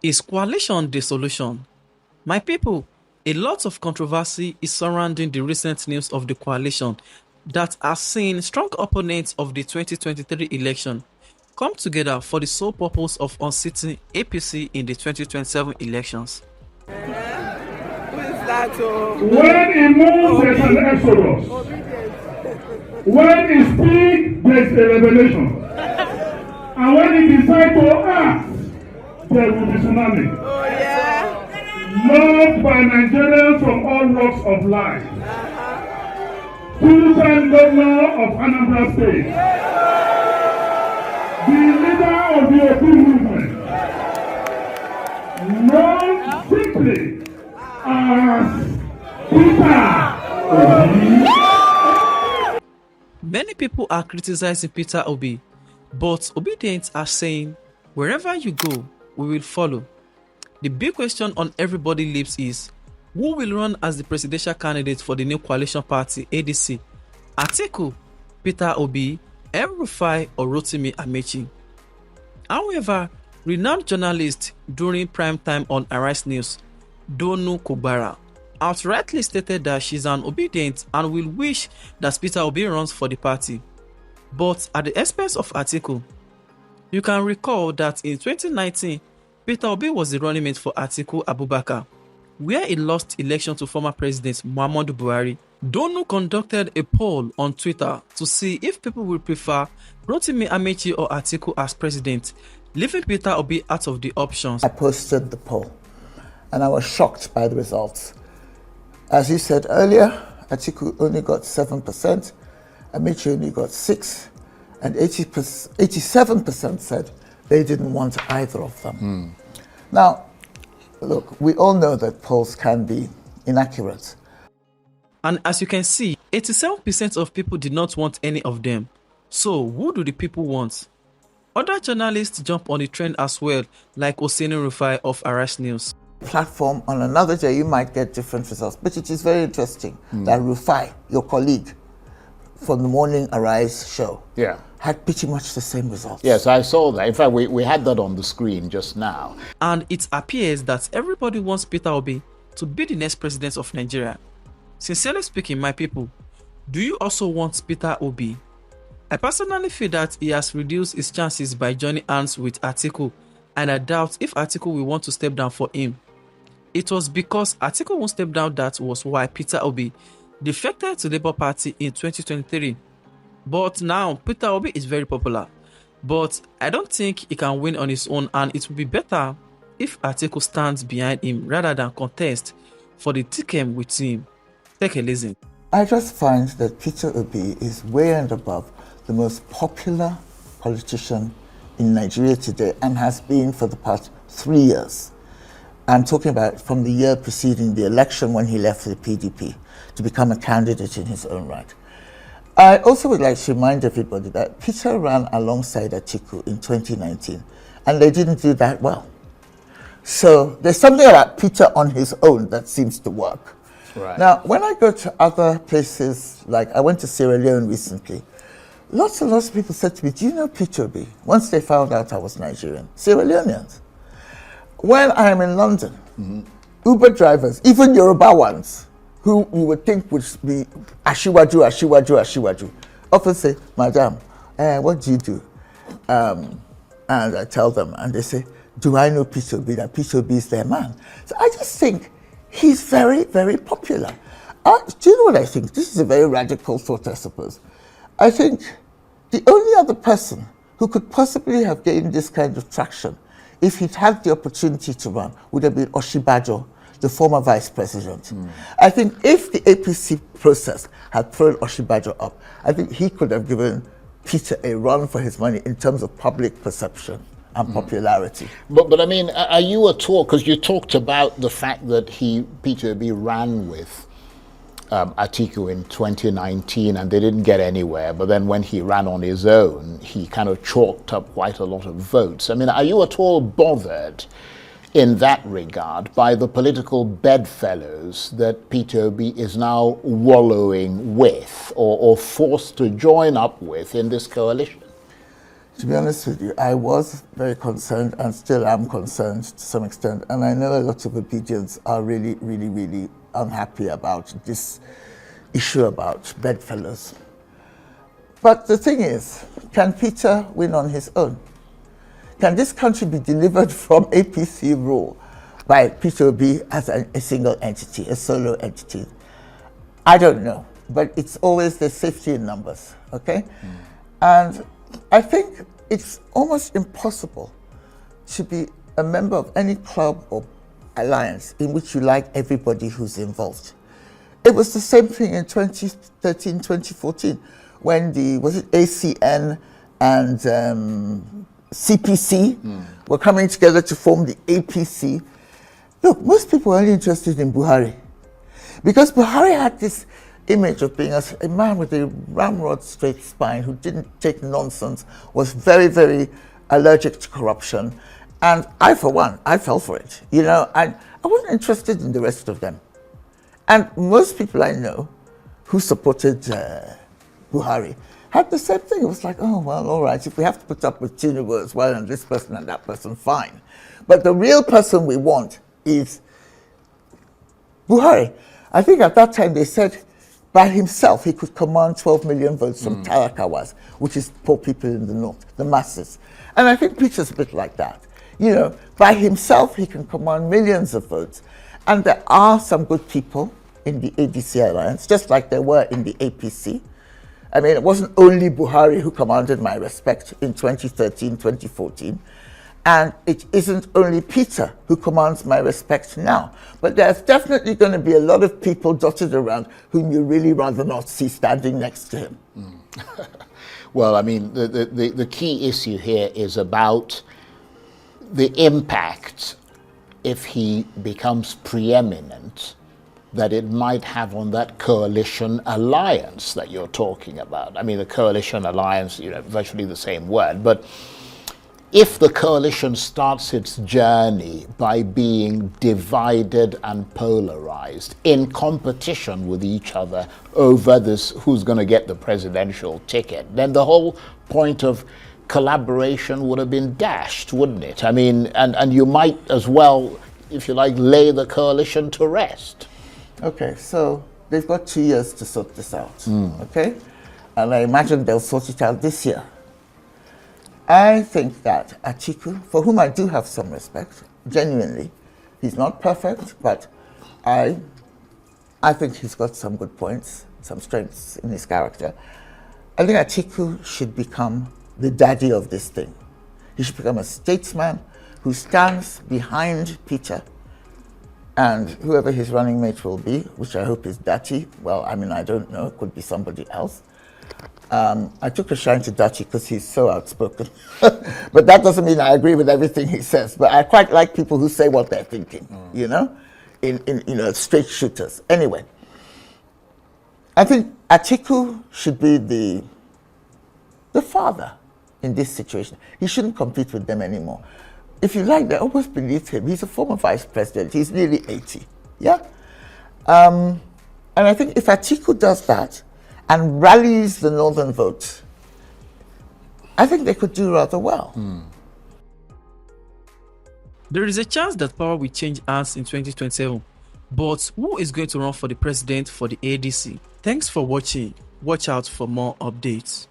Is coalition the solution? My people, a lot of controversy is surrounding the recent news of the coalition that has seen strong opponents of the 2023 election come together for the sole purpose of unseating APC in the 2027 elections. Who is that? When he moves, there's an exodus. When he speaks, there's a revelation. And when he decides to act, there will be tsunami. Oh, yeah. Loved by Nigerians from all walks of life. Two-time governor of Anambra State. The leader of the Obi movement. Known simply as Peter Obi. Many people are criticizing Peter Obi, but obedients are saying, wherever you go, we will follow. The big question on everybody's lips is, who will run as the presidential candidate for the new coalition party, ADC? Atiku, Peter Obi, Rufai, or Ameachi? However, renowned journalist during prime time on Arise News, Kogbara, outrightly stated that she's an obedient and will wish that Peter Obi runs for the party, but at the expense of Atiku. You can recall that in 2019, Peter Obi was the running mate for Atiku Abubakar, where he lost election to former President Muhammadu Buhari. Donu conducted a poll on Twitter to see if people will prefer Rotimi Amechi or Atiku as president, leaving Peter Obi out of the options. I posted the poll and I was shocked by the results. As you said earlier, Atiku only got 7%, Amechi only got 6%, and 87% said they didn't want either of them. Now, look, we all know that polls can be inaccurate. And as you can see, 87% of people did not want any of them. So who do the people want? Other journalists jump on the trend as well, like Oseni Rufai of Arise News. Platform on another day, you might get different results, but it is very interesting that Rufai, your colleague from the morning Arise show, had pretty much the same results. Yes, I saw that. In fact, we had that on the screen just now. And it appears that everybody wants Peter Obi to be the next president of Nigeria. Sincerely speaking, my people, do you also want Peter Obi? I personally feel that he has reduced his chances by joining hands with Atiku, and I doubt if Atiku will want to step down for him. It was because Atiku won't step down that was why Peter Obi defected to the Labour Party in 2023. But now Peter Obi is very popular, but I don't think he can win on his own, and it would be better if Atiku stands behind him rather than contest for the ticket with him. Take a listen. I just find that Peter Obi is way and above the most popular politician in Nigeria today and has been for the past 3 years. I'm talking about from the year preceding the election when he left the PDP to become a candidate in his own right. I also would like to remind everybody that Peter ran alongside Atiku in 2019 and they didn't do that well. So there's something about Peter on his own that seems to work. Right. Now, when I go to other places, like I went to Sierra Leone recently, lots and lots of people said to me, do you know Peter Obi? Once they found out I was Nigerian, Sierra Leoneans. When I am in London, Uber drivers, even Yoruba ones, who you would think would be Ashiwaju, often say, Madam, what do you do? And I tell them, and they say, do I know Peter Obi? That Peter Obi is their man. So I just think he's very, very popular. Do you know what I think? This is a very radical thought, I suppose. I think the only other person who could possibly have gained this kind of traction if he'd had the opportunity to run would have been Oshibajo, the former vice president. I think if the APC process had thrown Oshibajo up, I think he could have given Peter a run for his money in terms of public perception and popularity. But I mean, are you at all, because you talked about the fact that Peter Obi ran with Atiku in 2019 and they didn't get anywhere, but then when he ran on his own, he kind of chalked up quite a lot of votes. I mean, are you at all bothered in that regard by the political bedfellows that Peter Obi is now wallowing with or forced to join up with in this coalition? To be honest with you, I was very concerned and still am concerned to some extent. And I know a lot of obedients are really, really, really unhappy about this issue about bedfellows. But the thing is, can Peter win on his own? Can this country be delivered from APC rule by Peter Obi as a single entity, a solo entity? I don't know, but it's always the safety in numbers, okay? And I think it's almost impossible to be a member of any club or alliance in which you like everybody who's involved. It was the same thing in 2013, 2014, when was it ACN and CPC were coming together to form the APC. Look, most people are only interested in Buhari because Buhari had this image of being a man with a ramrod straight spine who didn't take nonsense, was very, very allergic to corruption. And I, for one, I fell for it. You know, I wasn't interested in the rest of them. And most people I know who supported Buhari had the same thing. It was like, oh, well, all right, if we have to put up with Tinubu as well and this person and that person, fine. But the real person we want is Buhari. I think at that time they said by himself he could command 12 million votes from Talakawas, which is poor people in the north, the masses. And I think Peter's a bit like that. You know, by himself he can command millions of votes. And there are some good people in the ADC alliance, just like there were in the APC. I mean, it wasn't only Buhari who commanded my respect in 2013, 2014. And it isn't only Peter who commands my respect now. But there's definitely going to be a lot of people dotted around whom you really rather not see standing next to him. Well, I mean, the key issue here is about the impact, if he becomes preeminent, that it might have on that coalition alliance that you're talking about. I mean, the coalition alliance, you know, virtually the same word, but if the coalition starts its journey by being divided and polarized in competition with each other over this, who's going to get the presidential ticket, then the whole point of collaboration would have been dashed, wouldn't it? I mean, and you might as well, if you like, lay the coalition to rest. Okay, so they've got 2 years to sort this out, okay? And I imagine they'll sort it out this year. I think that Atiku, for whom I do have some respect, genuinely, he's not perfect, but I think he's got some good points, some strengths in his character. I think Atiku should become the daddy of this thing. He should become a statesman who stands behind Peter and whoever his running mate will be, which I hope is Dati. Well, I mean, I don't know, it could be somebody else. I took a shine to Dati because he's so outspoken. But that doesn't mean I agree with everything he says. But I quite like people who say what they're thinking, you know, in you know, straight shooters. Anyway, I think Atiku should be the father in this situation. He shouldn't compete with them anymore. If you like, they almost beneath him. He's a former vice president. He's nearly 80. Yeah? And I think if Atiku does that and rallies the northern vote, I think they could do rather well. There is a chance that power will change hands in 2027. But who is going to run for the president for the ADC? Thanks for watching. Watch out for more updates.